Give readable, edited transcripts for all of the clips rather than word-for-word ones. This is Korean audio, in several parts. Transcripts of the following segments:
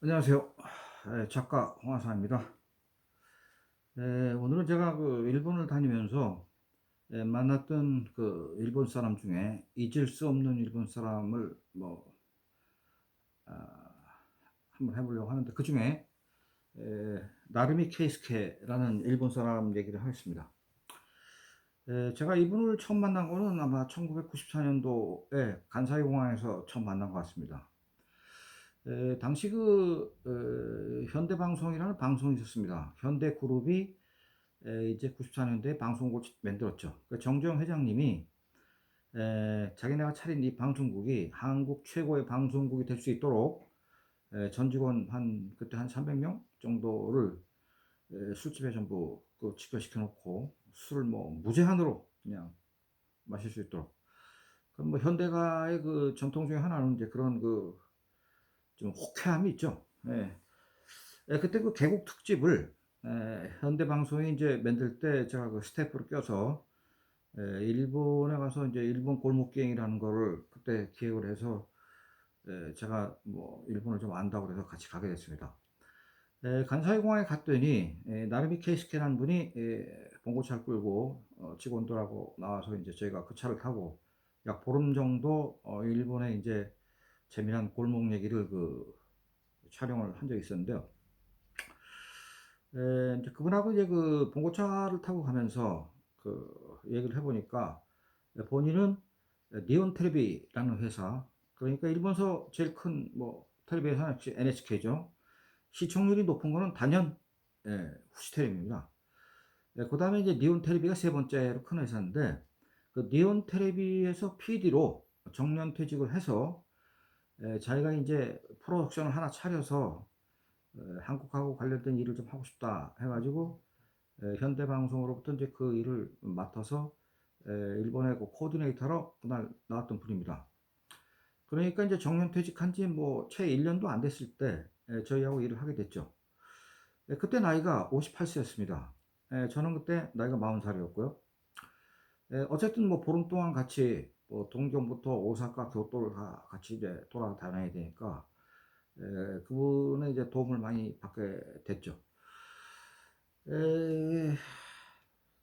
안녕하세요. 작가 홍화사입니다. 오늘은 제가 일본을 다니면서 만났던 일본 사람 중에 잊을 수 없는 일본 사람을 아, 한번 해보려고 하는데, 그 중에 나르미 케이스케라는 일본 사람 얘기를 하겠습니다. 제가 이분을 처음 만난 거는 아마 1994년도에 간사이 공항에서 처음 만난 것 같습니다. 당시 현대방송이라는 방송이 있었습니다. 현대그룹이 이제 94년도에 방송국을 만들었죠. 정주영 회장님이 자기네가 차린 이 방송국이 한국 최고의 방송국이 될 수 있도록 전 직원 그때 한 300명 정도를 술집에 전부 집결시켜 놓고 술을 뭐 무제한으로 그냥 마실 수 있도록. 그럼 뭐 현대가의 그 전통 중에 하나는 이제 그런 좀 호쾌함이 있죠. 그때 그 개국 특집을 현대방송이 이제 만들 때 제가 그 스태프로 껴서 일본에 가서 이제 일본 골목갱이라는 거를 그때 기획을 해서 제가 뭐 일본을 좀 안다고 그래서 같이 가게 됐습니다. 간사이 공항에 갔더니 나르미 케이스케라는 분이 봉고차를 끌고 직원들하고 나와서 이제 저희가 그 차를 타고 약 보름 정도 일본의 이제 재미난 골목 얘기를 촬영을 한 적이 있었는데요. 이제 그분하고 이제 그 봉고차를 타고 가면서 얘기를 해보니까 본인은 니온 텔레비라는 회사, 그러니까 일본서 제일 큰 뭐 텔레비 회사 NHK죠. 시청률이 높은 거는 단연 후시텔레비입니다. 그 다음에 이제 니온 텔레비가 세 번째로 큰 회사인데, 그 니온 텔레비에서 PD로 정년퇴직을 해서 자기가 이제 프로덕션을 하나 차려서 한국하고 관련된 일을 좀 하고 싶다 해가지고 현대방송으로부터 이제 그 일을 맡아서 일본의 그 코디네이터로 그날 나왔던 분입니다. 그러니까 이제 정년퇴직한 지 뭐 채 1년도 안 됐을 때 저희하고 일을 하게 됐죠. 그때 나이가 58세였습니다. 저는 그때 나이가 40살이었고요. 어쨌든 뭐 보름 동안 같이 뭐 동경부터 오사카, 교토를 같이 이제 돌아다녀야 되니까 그분의 이제 도움을 많이 받게 됐죠. 에,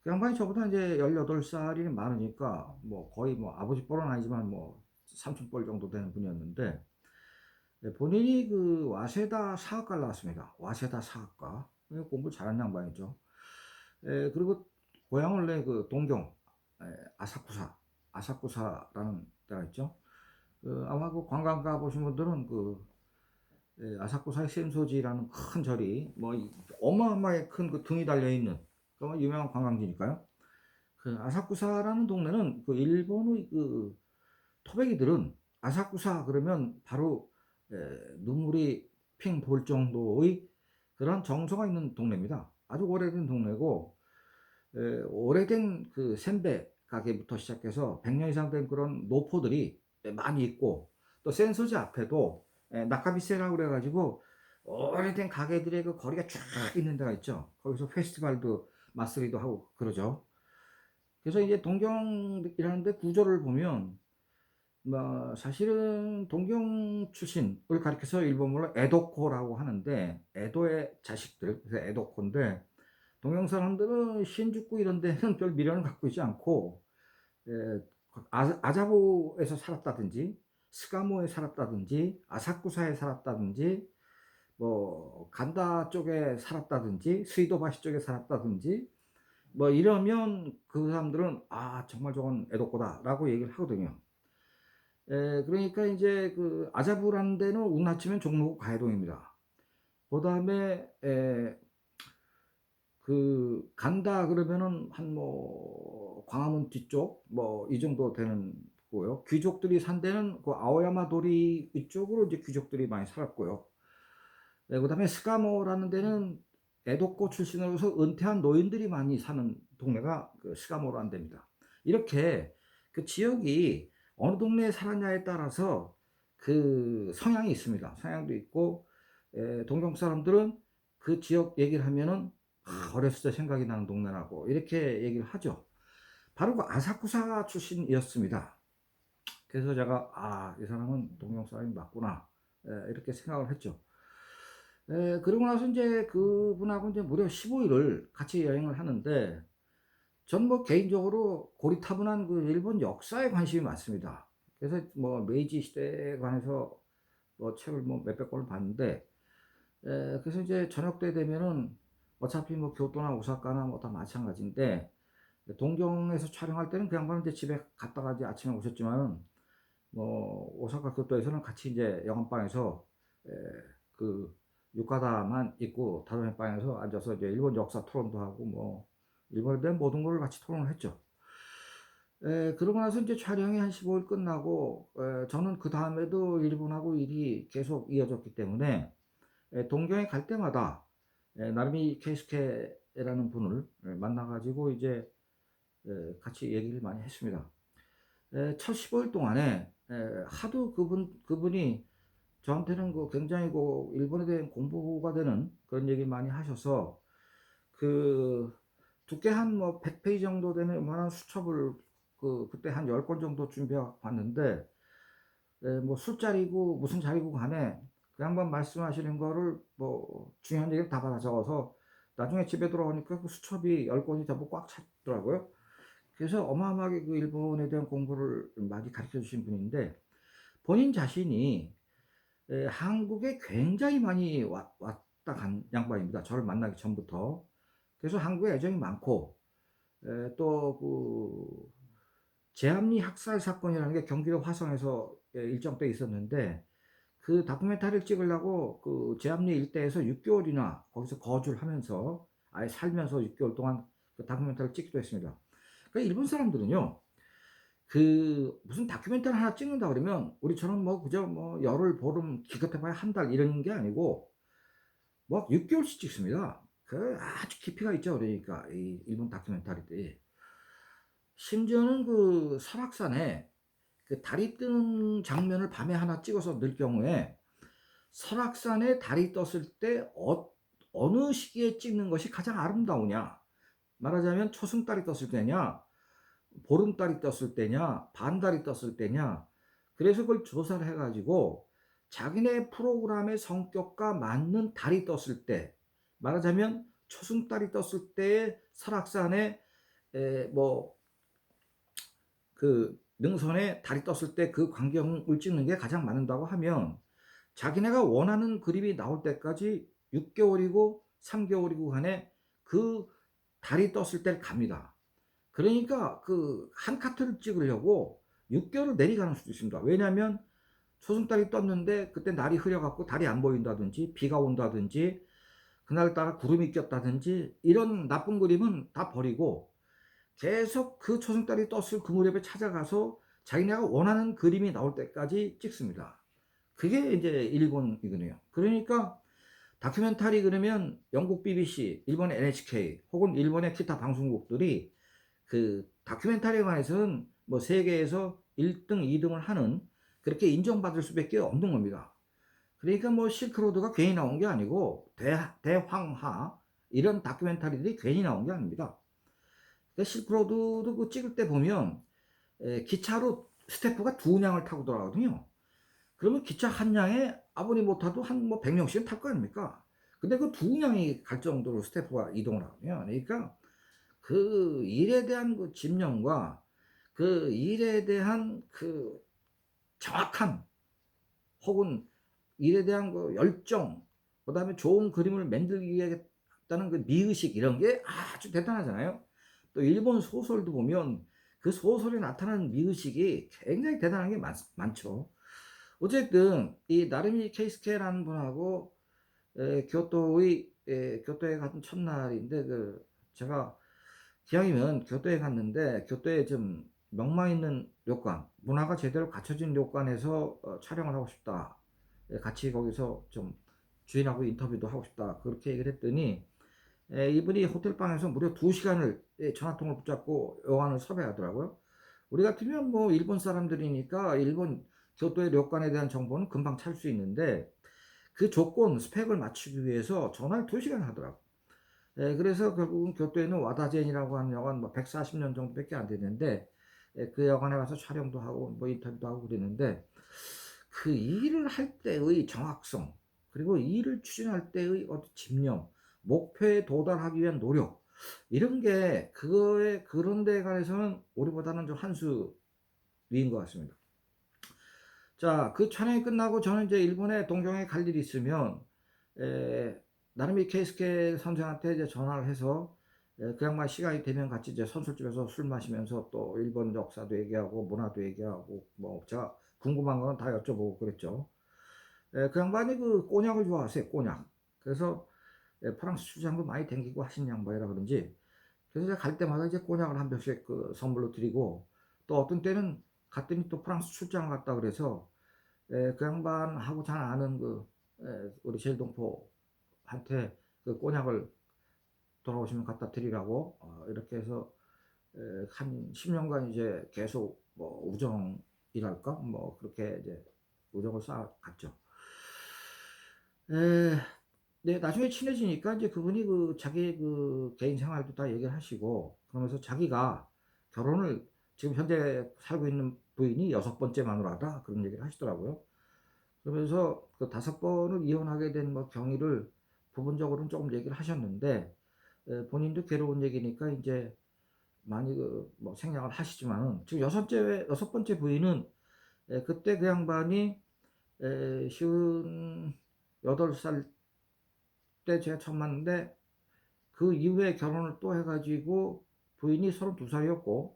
그 양반이 저보다 이제 18살이 많으니까 뭐 거의 뭐 아버지 뻘은 아니지만 뭐 삼촌 뻘 정도 되는 분이었는데, 본인이 그 와세다 사학과를 나왔습니다. 와세다 사학과. 공부 잘하는 양반이죠. 그리고 고향 원래 그 동경 아사쿠사, 아사쿠사라는 데가 있죠. 아마 그 관광 가 보신 분들은 아사쿠사의 센소지라는 큰 절이 뭐 어마어마하게 큰 그 등이 달려 있는 그런 유명한 관광지니까요. 그 아사쿠사라는 동네는 그 일본의 그 토백이들은 아사쿠사 그러면 바로 눈물이 핑 돌 정도의 그런 정서가 있는 동네입니다. 아주 오래된 동네고 오래된 그 센베 가게부터 시작해서 100년 이상 된 그런 노포들이 많이 있고, 또 센서지 앞에도 나카미세라고 그래가지고 오래된 가게들의 그 거리가 쫙 있는 데가 있죠. 거기서 페스티벌도 마스리도 하고 그러죠. 그래서 이제 동경이라는 데 구조를 보면 뭐 사실은 동경 출신을 가리켜서 일본말로 에도코라고 하는데, 에도의 자식들, 그래서 에도코인데, 동경 사람들은 신주쿠 이런 데는 별 미련을 갖고 있지 않고 아자부에서 살았다든지 스가모에 살았다든지 아사쿠사에 살았다든지 뭐 간다 쪽에 살았다든지 스이도바시 쪽에 살았다든지 뭐 이러면 그 사람들은 아 정말 저건 에도코다라고 얘기를 하거든요. 그러니까 이제 그 아자부라는 데는 운나 치면 종로구 가해동입니다. 그 다음에 간다 그러면은 한 뭐 광화문 뒤쪽 뭐 이 정도 되는 거고요. 귀족들이 산 데는 그 아오야마 도리 이쪽으로 이제 귀족들이 많이 살았고요. 그다음에 스가모라는 데는 에도코 출신으로서 은퇴한 노인들이 많이 사는 동네가 그 스가모라는 데입니다. 이렇게 그 지역이 어느 동네에 살았냐에 따라서 그 성향이 있습니다. 성향도 있고, 동경 사람들은 그 지역 얘기를 하면은 어렸을 때 생각이 나는 동네라고 이렇게 얘기를 하죠. 바로 그 아사쿠사 출신이었습니다. 그래서 제가 이 사람은 동경 사람이 맞구나 이렇게 생각을 했죠. 그러고 나서 이제 그분하고 이제 무려 15일을 같이 여행을 하는데 전 뭐 개인적으로 고리타분한 그 일본 역사에 관심이 많습니다. 그래서 뭐 메이지 시대에 관해서 뭐 책을 뭐 몇백 권을 봤는데 그래서 이제 저녁 때 되면은 어차피 뭐 교토나 오사카나 뭐 다 마찬가지인데 동경에서 촬영할 때는 그 양반은 이제 집에 갔다가 이제 아침에 오셨지만은 뭐 오사카 교토에서는 같이 이제 영화방에서 에, 그 유카다만 입고 다른 방에서 앉아서 이제 일본 역사 토론도 하고 뭐 일본에 대한 모든 걸 같이 토론을 했죠. 그러고 나서 이제 촬영이 한 15일 끝나고 저는 그 다음에도 일본하고 일이 계속 이어졌기 때문에 동경에 갈 때마다 나름이 케이스케라는 분을 만나가지고 이제 같이 얘기를 많이 했습니다. 첫 15일 동안에 하도 그분이 저한테는 그 굉장히 그 일본에 대한 공부가 되는 그런 얘기 많이 하셔서 그 두께 한 뭐 100페이지 정도 되는 웬만한 수첩을 그때 한 10권 정도 준비해 봤는데 뭐 술자리고 무슨 자리고 간에 그 양반 말씀하시는 거를 뭐 중요한 얘기를 다 받아 적어서 나중에 집에 들어오니까 그 수첩이 10권이 전부 꽉 찼더라고요. 그래서 어마어마하게 그 일본에 대한 공부를 많이 가르쳐 주신 분인데 본인 자신이 한국에 굉장히 많이 왔다 간 양반입니다. 저를 만나기 전부터. 그래서 한국에 애정이 많고 또 그 제암리 학살 사건이라는 게 경기도 화성에서 일정 때 있었는데 그 다큐멘터리를 찍으려고 그 제암리 일대에서 6개월이나 거기서 거주를 하면서 아예 살면서 6개월 동안 그 다큐멘터리를 찍기도 했습니다. 그러니까 일본 사람들은요. 그 무슨 다큐멘터리 하나 찍는다 그러면 우리처럼 뭐 그저 뭐 열흘 보름 기껏해봐야 한 달 이런 게 아니고 뭐 6개월씩 찍습니다. 그 아주 깊이가 있죠. 그러니까 이 일본 다큐멘터리들이 심지어는 그 설악산에 그 달이 뜨는 장면을 밤에 하나 찍어서 넣을 경우에 설악산에 달이 떴을 때 어느 시기에 찍는 것이 가장 아름다우냐 말하자면 초승달이 떴을 때냐 보름달이 떴을 때냐 반달이 떴을 때냐 그래서 그걸 조사를 해가지고 자기네 프로그램의 성격과 맞는 달이 떴을 때 말하자면 초승달이 떴을 때의 설악산에 뭐 그 능선에 달이 떴을 때 그 광경을 찍는 게 가장 맞는다고 하면 자기네가 원하는 그림이 나올 때까지 6개월이고 3개월이고 간에 그 달이 떴을 때를 갑니다. 그러니까 그 한 카트를 찍으려고 6개월을 내리가는 수도 있습니다. 왜냐하면 초승달이 떴는데 그때 날이 흐려갖고 달이 안 보인다든지 비가 온다든지 그날따라 구름이 꼈다든지 이런 나쁜 그림은 다 버리고 계속 그 초승달이 떴을 그 무렵에 찾아가서 자기네가 원하는 그림이 나올 때까지 찍습니다. 그게 이제 일본이거든요. 그러니까 다큐멘터리 그러면 영국 BBC, 일본 NHK 혹은 일본의 기타 방송국들이 그 다큐멘터리에 관해서는 뭐 세계에서 1등, 2등을 하는 그렇게 인정받을 수밖에 없는 겁니다. 그러니까 뭐 실크로드가 괜히 나온 게 아니고 대황하 이런 다큐멘터리들이 괜히 나온 게 아닙니다. 실크로드도 그 찍을 때 보면 기차로 스태프가 두 량을 타고 돌아가거든요. 그러면 기차 한 량에 아무리 못 타도 한 뭐 100명씩은 탈 거 아닙니까? 근데 그 두 량이 갈 정도로 스태프가 이동을 하거든요. 그러니까 그 일에 대한 그 집념과 그 일에 대한 그 정확한 혹은 일에 대한 그 열정, 그 다음에 좋은 그림을 만들기 위해다는 그 미의식 이런 게 아주 대단하잖아요. 또 일본 소설도 보면 그 소설에 나타나는 미의식이 굉장히 대단한 게 많죠. 어쨌든 이 나르미 케이스케라는 분하고 교토에 갔던 첫날인데 그 제가 기왕이면 교토에 갔는데 교토에 좀 명망 있는 료관, 문화가 제대로 갖춰진 료관에서 촬영을 하고 싶다. 같이 거기서 좀 주인하고 인터뷰도 하고 싶다. 그렇게 얘기를 했더니 이분이 호텔방에서 무려 2시간을 전화통을 붙잡고 여관을 섭외하더라고요. 우리 같으면 뭐 일본 사람들이니까 일본 교토의 료관에 대한 정보는 금방 찾을 수 있는데 그 조건, 스펙을 맞추기 위해서 전화를 2시간 하더라고요. 그래서 결국은 교토에는 와다젠이라고 하는 여관 뭐 140년 정도밖에 안 됐는데 그 여관에 가서 촬영도 하고 뭐 인터뷰도 하고 그랬는데 그 일을 할 때의 정확성 그리고 일을 추진할 때의 어떤 집념, 목표에 도달하기 위한 노력, 이런 게 그거에 그런 데 관해서는 우리보다는 좀 한 수 위인 것 같습니다. 자, 그 촬영이 끝나고 저는 이제 일본에 동경에 갈 일이 있으면 나름의 케이스케 선생한테 이제 전화를 해서 그 양반 시간이 되면 같이 이제 선술집에서 술 마시면서 또 일본 역사도 얘기하고 문화도 얘기하고 뭐 제가 궁금한 거는 다 여쭤보고 그랬죠. 그 양반이 그 꼬냑을 좋아하세요, 꼬냑. 그래서 프랑스 출장도 많이 댕기고 하신 양반이라 그런지, 그래서 제가 갈 때마다 이제 꼬냑을 한 병씩 그 선물로 드리고, 또 어떤 때는 갔더니 또 프랑스 출장을 갔다 그래서 그 양반하고 잘 아는 그 우리 제일동포한테 그 꼬냑을 돌아오시면 갖다 드리라고 이렇게 해서 한 10년간 이제 계속 뭐 우정이랄까 뭐 그렇게 이제 우정을 쌓아갔죠. 에, 네, 나중에 친해지니까 이제 그분이 그 자기 그 개인 생활도 다 얘기를 하시고, 그러면서 자기가 결혼을 지금 현재 살고 있는 부인이 6번째 마누라다 그런 얘기를 하시더라고요. 그러면서 그 5번을 이혼하게 된 뭐 경위를 부분적으로는 조금 얘기를 하셨는데, 본인도 괴로운 얘기니까 이제 많이 그 뭐 생략을 하시지만은, 지금 6번째 부인은 그때 그 양반이 58살 때 제가 처음 만났는데, 그 이후에 결혼을 또 해가지고 부인이 32살이었고,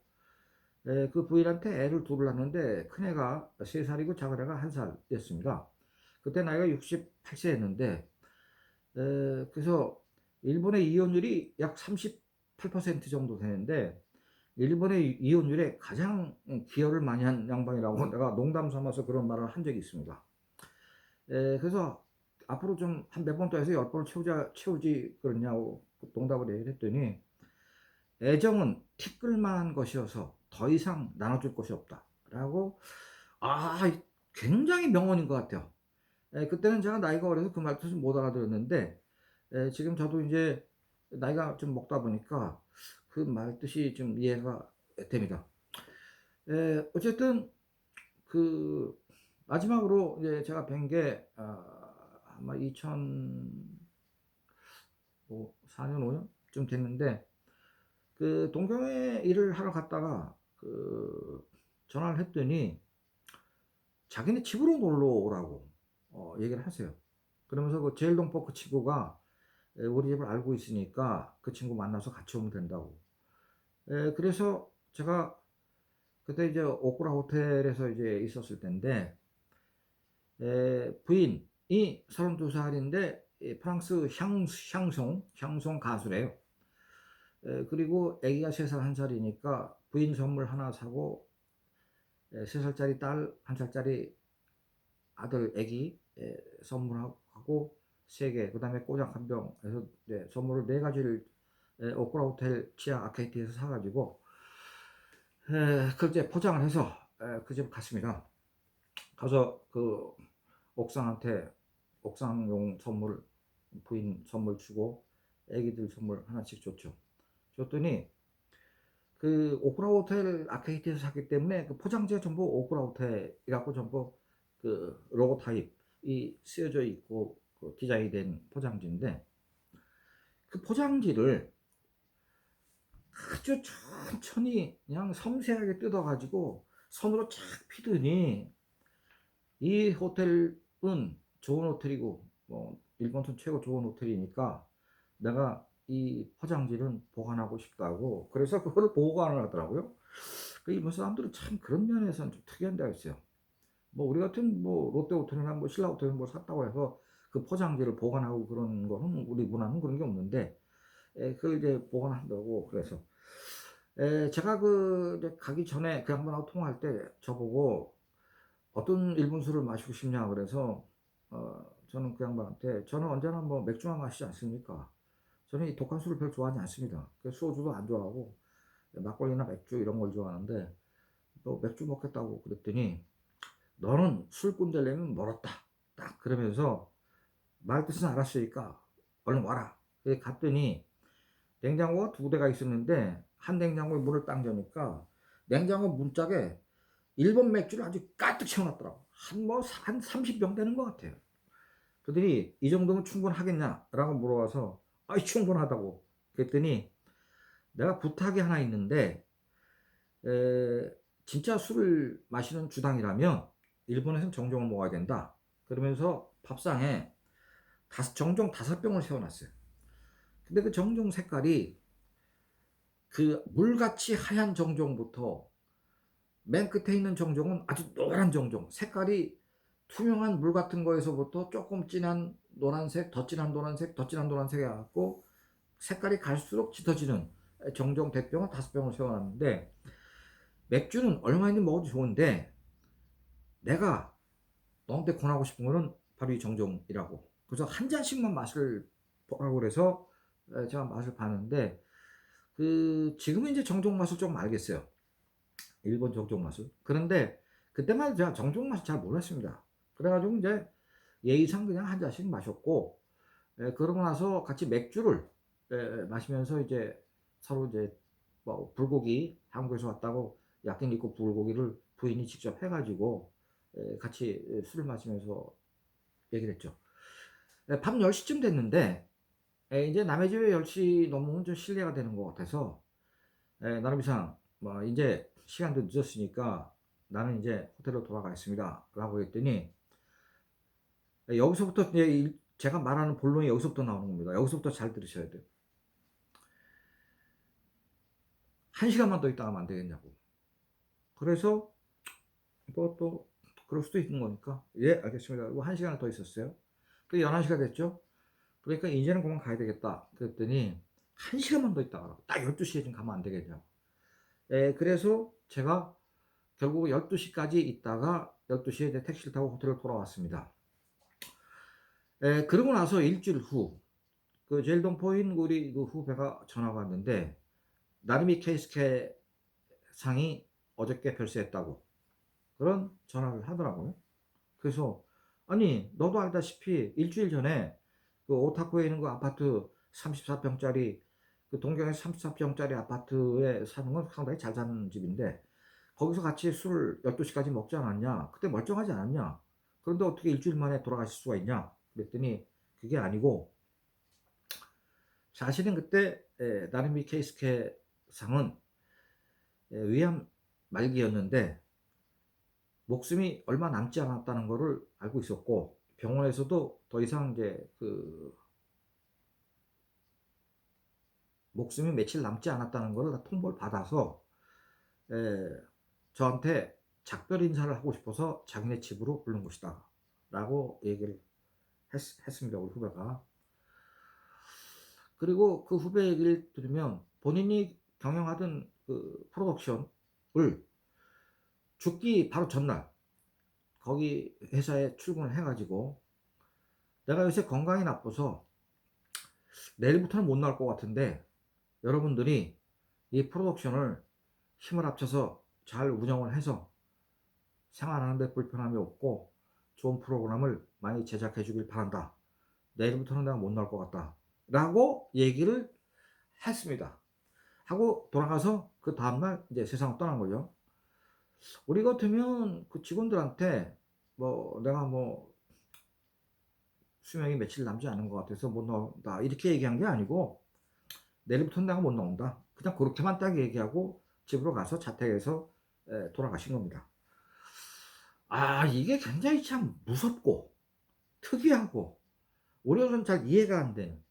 그 부인한테 애를 둘을 낳았는데 큰애가 3살이고 작은애가 1살이었습니다. 그때 나이가 68세였는데, 그래서 일본의 이혼율이 약 38% 정도 되는데, 일본의 이혼율에 가장 기여를 많이 한 양반이라고 내가 농담 삼아서 그런 말을 한 적이 있습니다. 그래서 앞으로 좀 한 몇 번 더 해서 10번을 채우지 그러냐고 농담을 얘기를 했더니, 애정은 티끌만한 것이어서 더 이상 나눠줄 것이 없다 라고, 아, 굉장히 명언인 것 같아요. 그때는 제가 나이가 어려서 그 말뜻을 못 알아들었는데, 지금 저도 이제 나이가 좀 먹다 보니까 그 말뜻이 좀 이해가 됩니다. 어쨌든 그 마지막으로 이제 제가 뵌 게 아마 2004년 5년쯤 됐는데, 그 동경에 일을 하러 갔다가 그 전화를 했더니 자기네 집으로 놀러 오라고 얘기를 하세요. 그러면서 그 제일동포 그 친구가 우리 집을 알고 있으니까 그 친구 만나서 같이 오면 된다고. 그래서 제가 그때 이제 오쿠라 호텔에서 이제 있었을 때인데, 부인이 32살인데 프랑스 향송 가수래요. 그리고 아기가 3살 1살이니까 부인 선물 하나 사고 3살짜리 딸 1살짜리 아들 아기 선물하고 3개, 그 다음에 꼬작 한 병 해서 선물을 4가지를 오크라 호텔 지하 아케이트에서 사가지고 그걸 이제 포장을 해서 그 집 갔습니다. 가서 그 옥상용 선물, 부인 선물 주고 애기들 선물 하나씩 줬죠. 줬더니 그 오크라 호텔 아케이트에서 샀기 때문에 그 포장지가 전부 오크라 호텔이라고 전부 그 로고 타입이 쓰여져 있고 그 디자인이 된 포장지인데, 그 포장지를 아주 천천히 그냥 섬세하게 뜯어가지고 손으로 착 피더니, 이 호텔은 좋은 호텔이고 뭐 일본전 최고 좋은 호텔이니까 내가 이 포장지는 보관하고 싶다고, 그래서 그거를 보관을 하더라고요. 그 일본 사람들은 참 그런 면에서는 좀 특이한 데가 있어요. 뭐 우리 같은 뭐 롯데호텔이나 뭐 신라호텔 뭐 샀다고 해서 그 포장지를 보관하고 그런 거는 우리 문화는 그런 게 없는데, 그걸 이제 보관한다고. 그래서 제가 그 이제 가기 전에 그 양반하고 통화할 때 저보고 어떤 일본 술을 마시고 싶냐 그래서 저는 그 양반한테, 저는 언제나 뭐 맥주만 마시지 않습니까? 저는 이 독한 술을 별로 좋아하지 않습니다. 소주도 안 좋아하고 막걸리나 맥주 이런 걸 좋아하는데, 또 맥주 먹겠다고 그랬더니, 너는 술꾼 되려면 멀었다 딱 그러면서 말뜻은 알았으니까 얼른 와라. 갔더니 냉장고가 2대가 있었는데 한 냉장고에 문을 딱 여니까 냉장고 문짝에 일본 맥주를 아주 가득 채워놨더라고. 한 30병 되는 것 같아요. 그들이 이 정도면 충분하겠냐라고 물어봐서 아이 충분하다고 그랬더니 내가 부탁이 하나 있는데 진짜 술을 마시는 주당이라면 일본에서는 정종을 먹어야 된다. 그러면서 밥상에 정종 5병을 세워놨어요. 근데 그 정종 색깔이 그 물같이 하얀 정종부터 맨 끝에 있는 정종은 아주 노란 정종, 색깔이 투명한 물 같은 거에서부터 조금 진한 노란색, 더 진한 노란색, 더 진한 노란색이 갖고 색깔이 갈수록 짙어지는 정종 대병을 5병을 세워놨는데 맥주는 얼마든지 먹어도 좋은데 내가 너한테 권하고 싶은 거는 바로 이 정종이라고. 그래서 한 잔씩만 맛을 보라고 그래서 제가 맛을 봤는데 그 지금은 이제 정종 맛을 좀 알겠어요. 일본 정종 맛을. 그런데 그때만 해도 제가 정종 맛을 잘 몰랐습니다. 그래가지고 이제 예의상 그냥 한 잔씩 마셨고 그러고 나서 같이 맥주를 마시면서 이제 서로 이제 뭐 불고기 한국에서 왔다고 야끼니쿠 불고기를 부인이 직접 해가지고 같이 술을 마시면서 얘기를 했죠. 밤 10시쯤 됐는데 이제 남의 집에 10시 넘으면 좀 실례가 되는 것 같아서 나름이상 뭐 이제 시간도 늦었으니까 나는 이제 호텔로 돌아가겠습니다 라고 했더니 여기서부터 이제 제가 말하는 본론이 여기서부터 나오는 겁니다. 여기서부터 잘 들으셔야 돼요. 1시간만 더 있다 가면 안 되겠냐고. 그래서 뭐 또 그럴 수도 있는 거니까 예 알겠습니다. 그리고 1시간을 더 있었어요. 그 11시가 됐죠. 그러니까 이제는 그만 가야 되겠다. 그랬더니 1시간만 더 있다가 딱 12시에 좀 가면 안 되겠냐고. 그래서 제가 결국 12시까지 있다가 12시에 택시를 타고 호텔을 돌아왔습니다. 그러고 나서 일주일 후, 그 제일동포인 우리 그 후배가 전화가 왔는데, 나름이 케이스케 상이 어저께 별세했다고 그런 전화를 하더라고요. 그래서, 아니, 너도 알다시피 일주일 전에 그 오타쿠에 있는 그 아파트 34평짜리, 그 동경에서 34평짜리 아파트에 사는 건 상당히 잘 사는 집인데, 거기서 같이 술 12시까지 먹지 않았냐? 그때 멀쩡하지 않았냐? 그런데 어떻게 일주일 만에 돌아가실 수가 있냐? 그랬더니 그게 아니고 사실은 그때 나름이 케이스케 상은 위암 말기였는데 목숨이 얼마 남지 않았다는 것을 알고 있었고 병원에서도 더 이상 이제 그 목숨이 며칠 남지 않았다는 것을 통보를 받아서 저한테 작별 인사를 하고 싶어서 자기네 집으로 부른 것이다 라고 얘기를 했습니다. 우리 후배가. 그리고 그 후배 얘기를 들으면 본인이 경영하던 그 프로덕션을 죽기 바로 전날 거기 회사에 출근을 해가지고 내가 요새 건강이 나빠서 내일부터는 못 나올 것 같은데 여러분들이 이 프로덕션을 힘을 합쳐서 잘 운영을 해서 생활하는데 불편함이 없고 좋은 프로그램을 많이 제작해 주길 바란다. 내일부터는 내가 못 나올 것 같다. 라고 얘기를 했습니다. 하고 돌아가서 그 다음날 이제 세상을 떠난 거죠. 우리 같으면 그 직원들한테 뭐 내가 뭐 수명이 며칠 남지 않은 것 같아서 못 나온다 이렇게 얘기한 게 아니고 내일부터는 내가 못 나온다. 그냥 그렇게만 딱 얘기하고 집으로 가서 자택에서 돌아가신 겁니다. 아 이게 굉장히 참 무섭고 특이하고 우리는 잘 이해가 안 되는.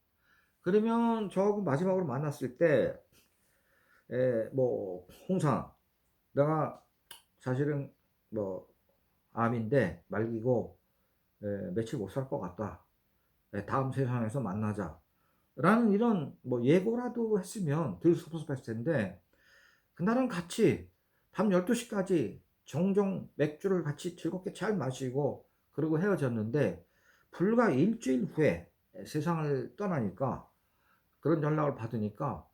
그러면 저하고 마지막으로 만났을 때 뭐 홍상 내가 사실은 뭐 암인데 말기고 며칠 못 살 것 같다. 다음 세상에서 만나자. 라는 이런 뭐 예고라도 했으면 덜 섭섭했을 텐데 그날은 같이 밤 12시까지 종종 맥주를 같이 즐겁게 잘 마시고 그리고 헤어졌는데 불과 일주일 후에 세상을 떠나니까 그런 연락을 받으니까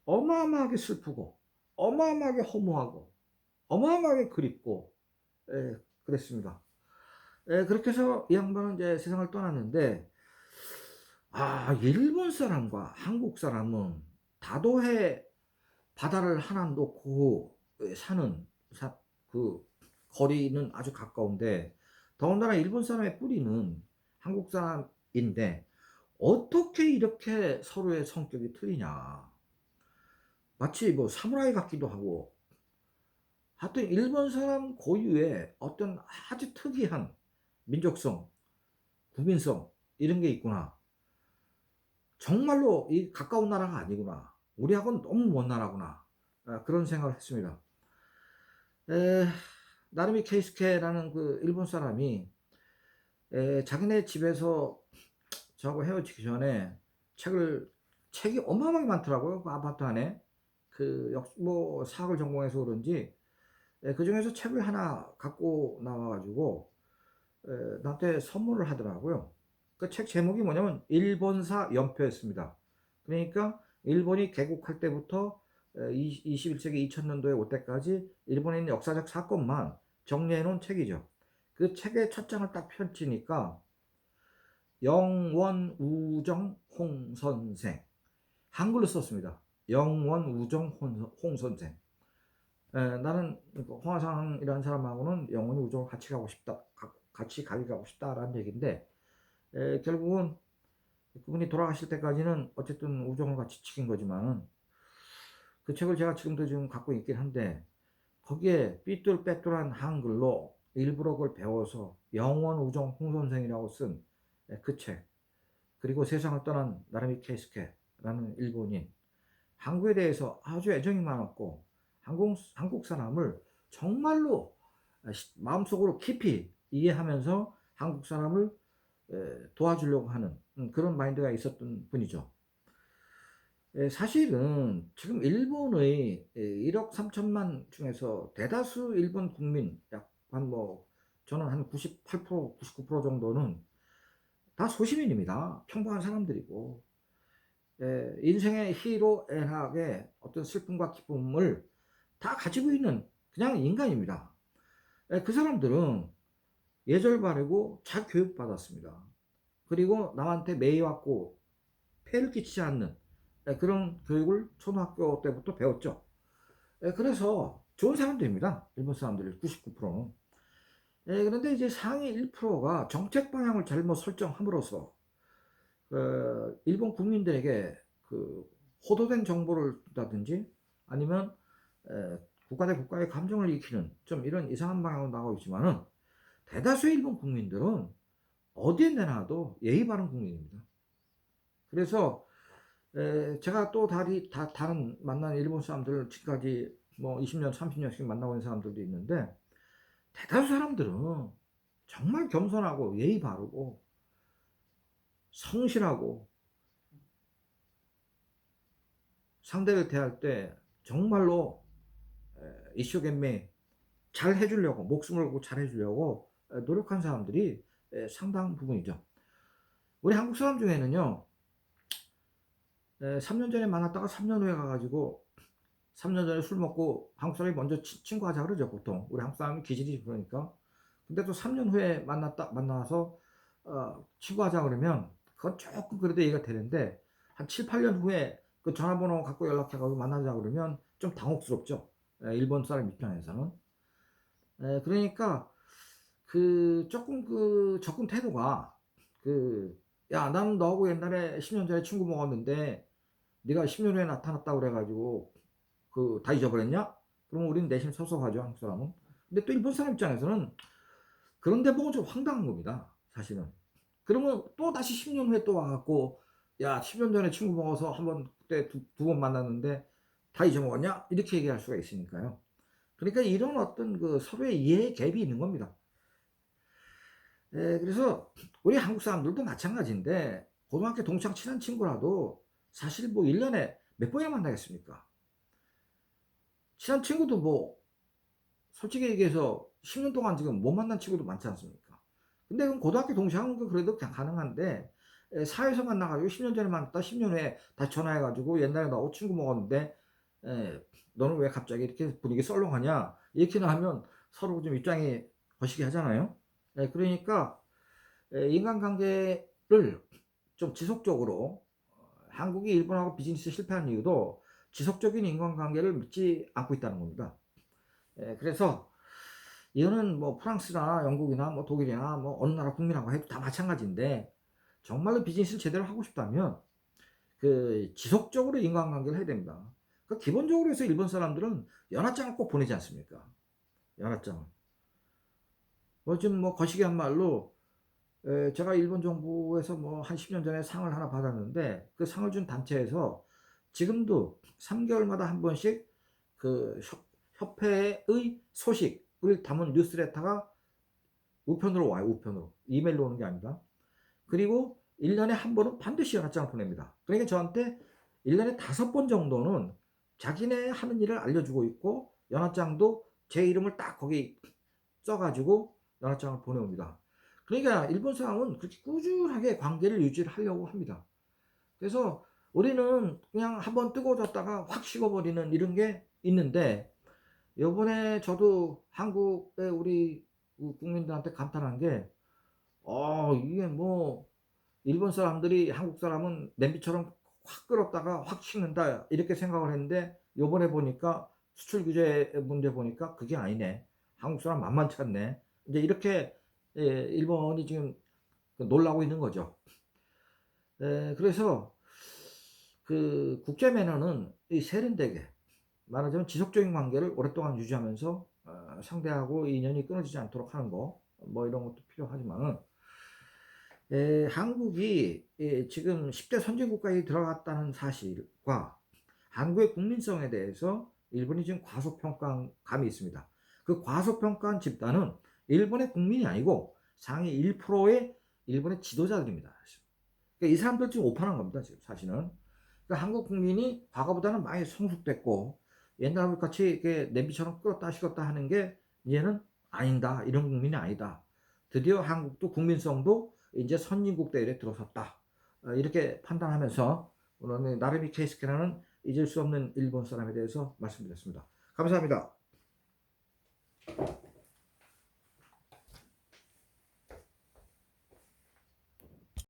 어마어마하게 슬프고 어마어마하게 허무하고 어마어마하게 그립고 그랬습니다. 그렇게 해서 이 양반은 이제 세상을 떠났는데 일본 사람과 한국 사람은 다도해 바다를 하나 놓고 사는 그 거리는 아주 가까운데 더군다나 일본 사람의 뿌리는 한국 사람인데 어떻게 이렇게 서로의 성격이 틀리냐. 마치 뭐 사무라이 같기도 하고 하여튼 일본 사람 고유의 어떤 아주 특이한 민족성, 국민성 이런 게 있구나. 정말로 이 가까운 나라가 아니구나. 우리하고는 너무 먼 나라구나. 그런 생각을 했습니다. 에, 나르미 케이스케라는 그 일본 사람이 자기네 집에서 저하고 헤어지기 전에 책이 어마어마하게 많더라고요. 그 아파트 안에. 뭐 사학을 전공해서 그런지 그 중에서 책을 하나 갖고 나와가지고 나한테 선물을 하더라고요. 그 책 제목이 뭐냐면 일본사 연표였습니다. 그러니까 일본이 개국할 때부터 21세기 2000년도에 올 때까지 일본에 있는 역사적 사건만 정리해 놓은 책이죠. 그 책의 첫 장을 딱 펼치니까 영원우정 홍선생, 한글로 썼습니다. 영원우정 홍선생. 나는 홍화상이라는 사람하고는 영원히 우정을 같이 가고 싶다, 같이 가고 싶다라는 얘기인데, 결국은 그분이 돌아가실 때까지는 어쨌든 우정을 같이 지킨 거지만은, 그 책을 제가 지금도 지금 갖고 있긴 한데, 거기에 삐뚤빼뚤한 한글로 일부러 그걸 배워서 영원 우정 홍선생이라고 쓴 그 책, 그리고 세상을 떠난 나르미 케이스케라는 일본인, 한국에 대해서 아주 애정이 많았고 한국 사람을 정말로 마음속으로 깊이 이해하면서 한국 사람을 도와주려고 하는 그런 마인드가 있었던 분이죠. 사실은 지금 일본의 1억 3천만 중에서 대다수 일본 국민 약 한 뭐 저는 한 98%, 99% 정도는 다 소시민입니다. 평범한 사람들이고 인생의 희로애락의 어떤 슬픔과 기쁨을 다 가지고 있는 그냥 인간입니다. 그 사람들은 예절 바르고 잘 교육받았습니다. 그리고 남한테 매이왔고 폐를 끼치지 않는 그런 교육을 초등학교 때부터 배웠죠. 그래서 좋은 사람들입니다. 일본 사람들 99%는. 그런데 이제 상위 1%가 정책 방향을 잘못 설정함으로써 일본 국민들에게 그 호도된 정보를 준다든지 아니면 국가 대 국가의 감정을 익히는 좀 이런 이상한 방향으로 나가고 있지만은 대다수의 일본 국민들은 어디에 내놔도 예의 바른 국민입니다. 그래서 제가 또 다른 만난 일본 사람들을 지금까지 뭐 20년, 30년씩 만나고 있는 사람들도 있는데 대다수 사람들은 정말 겸손하고 예의 바르고 성실하고 상대를 대할 때 정말로 이쇼겐메 잘 해주려고 목숨을 걸고 잘 해주려고 노력한 사람들이 상당 부분이죠. 우리 한국 사람 중에는요 3년 전에 만났다가 3년 후에 가가지고 3년 전에 술 먹고 한국 사람이 먼저 친구하자 그러죠. 보통 우리 한국 사람이 기질이 그러니까. 근데 또 3년 후에 만나서 친구하자 그러면 그건 조금 그래도 얘기가 되는데 한 7, 8년 후에 그 전화번호 갖고 연락해가지고 만나자 그러면 좀 당혹스럽죠. 일본 사람 입장에서는. 그러니까 조금 접근 태도가 야 나는 너하고 옛날에 10년 전에 친구 먹었는데 네가 10년 후에 나타났다고 그래가지고 다 잊어버렸냐? 그러면 우리는 내심 섭섭하죠, 한국 사람은. 근데 또 일본 사람 입장에서는 그런 대목은 좀 황당한 겁니다, 사실은. 그러면 또 다시 10년 후에 또 와갖고 야 10년 전에 친구 먹어서 한번 그때 두 번 만났는데 다 잊어먹었냐? 이렇게 얘기할 수가 있으니까요. 그러니까 이런 어떤 서로의 이해 갭이 있는 겁니다. 그래서 우리 한국 사람들도 마찬가지인데 고등학교 동창 친한 친구라도 사실 뭐 1년에 몇 번이나 만나겠습니까? 친한 친구도 뭐 솔직히 얘기해서 10년 동안 지금 못 만난 친구도 많지 않습니까? 근데 그럼 고등학교 동창은 그래도 그냥 가능한데 사회에서 만나가지고 10년 전에 만났다 10년 후에 다시 전화해가지고 옛날에 나하고 친구 먹었는데 너는 왜 갑자기 이렇게 분위기 썰렁하냐 이렇게나 하면 서로 좀 입장이 거시기 하잖아요. 그러니까 인간관계를 좀 지속적으로 한국이 일본하고 비즈니스 실패한 이유도 지속적인 인간관계를 믿지 않고 있다는 겁니다. 그래서 이거는 뭐 프랑스나 영국이나 뭐 독일이나 뭐 어느 나라 국민하고 해도 다 마찬가지인데, 정말로 비즈니스를 제대로 하고 싶다면 그 지속적으로 인간관계를 해야 됩니다. 그 기본적으로 해서 일본 사람들은 연하장을 꼭 보내지 않습니까? 연하장을. 뭐 지금 뭐 거시기한 말로, 제가 일본 정부에서 뭐 한 10년 전에 상을 하나 받았는데, 그 상을 준 단체에서 지금도 3개월마다 한 번씩 그 협회의 소식을 담은 뉴스레터가 우편으로 와요. 우편으로. 이메일로 오는 게 아니라. 그리고 1년에 한 번은 반드시 연합장을 보냅니다. 그러니까 저한테 1년에 5번 정도는 자기네 하는 일을 알려주고 있고, 연합장도 제 이름을 딱 거기 써가지고 연합장을 보내옵니다. 그러니까 일본 사람은 그렇게 꾸준하게 관계를 유지를 하려고 합니다. 그래서 우리는 그냥 한번 뜨거워졌다가 확 식어버리는 이런 게 있는데, 요번에 저도 한국의 우리 국민들한테 감탄한 게, 이게 뭐 일본 사람들이 한국 사람은 냄비처럼 확 끓었다가 확 식는다 이렇게 생각을 했는데, 요번에 보니까 수출 규제 문제 보니까 그게 아니네. 한국 사람 만만치 않네. 이제 이렇게 일본이 지금 놀라고 있는 거죠. 그래서 그 국제 매너는 이 세련되게, 말하자면 지속적인 관계를 오랫동안 유지하면서 상대하고 인연이 끊어지지 않도록 하는 거, 뭐 이런 것도 필요하지만은, 한국이 지금 10대 선진국가에 들어갔다는 사실과 한국의 국민성에 대해서 일본이 지금 과소평가감이 있습니다. 그 과소평가한 집단은 일본의 국민이 아니고 상위 1%의 일본의 지도자들입니다. 그러니까 이 사람들 지금 오판한 겁니다. 지금 사실은. 그러니까 한국 국민이 과거보다는 많이 성숙됐고, 옛날 같이 이렇게 냄비처럼 끓었다 식었다 하는 게 이제는 아니다. 이런 국민이 아니다. 드디어 한국도 국민성도 이제 선진국 대열에 들어섰다. 이렇게 판단하면서 오늘 나름이 케이스케라는 잊을 수 없는 일본 사람에 대해서 말씀드렸습니다. 감사합니다.